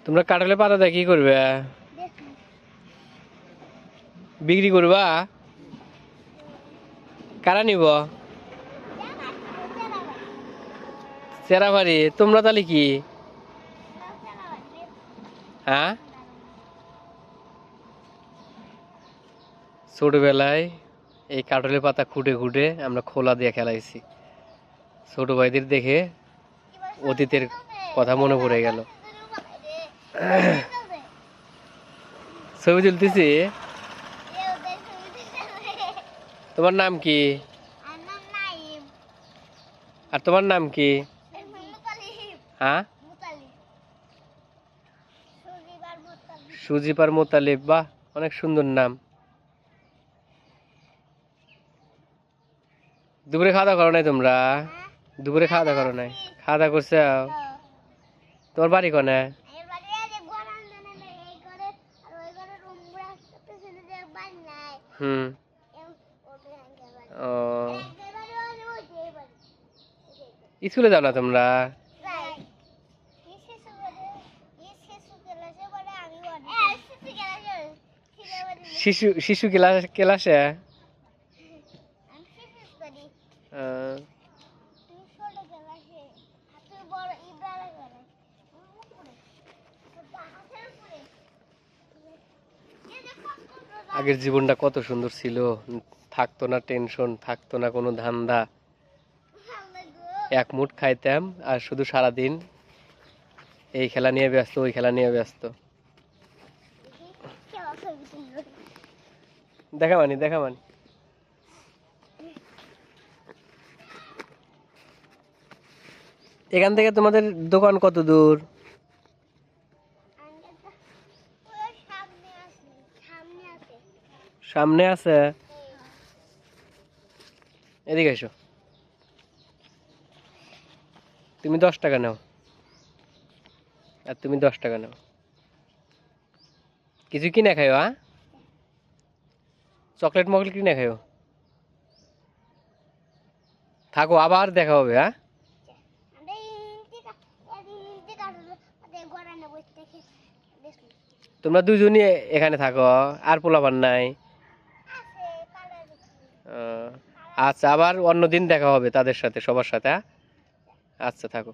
তোমরা কাঁঠালের পাতা দিয়ে কি করবে? বিক্রি করবা? কারা নিব? চেরাবাড়ি। তোমরা তাহলে কি? হ্যাঁ, ছোটবেলায় এই কাঁঠালের পাতা খুঁটে খুঁটে আমরা খোলা দিয়ে খেলাইছি। ছোট ভাইদের দেখে অতীতের কথা মনে পড়ে গেল। ছবি তুলতেছি। তোমার নাম কি? আর তোমার নাম কি? হ্যাঁ, সুজিব আর মোতালিব। বাহ, অনেক সুন্দর নাম। দুপুরে খাওয়া দাওয়া করো নাই তোমরা? দুপুরে খাওয়া দাওয়া করো নাই? খাওয়া দাওয়া করছে? তোমার বাড়ি কোনে? হুম। ও, স্কুলে যাও না তোমরা? শিশু শিশু ক্লাসে? আগের জীবনটা কত সুন্দর ছিল। থাকতো না টেনশন, থাকতো না কোনো ধান্দা। এক মুঠ খাইতাম আর শুধু সারাদিন এই খেলা নিয়ে ব্যস্ত, ওই খেলা নিয়ে ব্যস্ত। দেখা মানি, দেখা মানি। এখান থেকে তোমাদের দোকান কত দূর? সামনে আছে। এদিকে এসো। তুমি 10 টাকা নাও, আর তুমি 10 টাকা নাও। কিছু কিনে খাইও? হ্যাঁ, চকলেট মকলেট কিনে খাইও। থাকো, আবার দেখা হবে। হ্যাঁ, তোমরা দুজনই এখানে থাকো, আর পোলাপান নাই? আচ্ছা, আবার অন্যদিন দেখা হবে তাদের সাথে, সবার সাথে। হ্যাঁ, আচ্ছা, থাকো।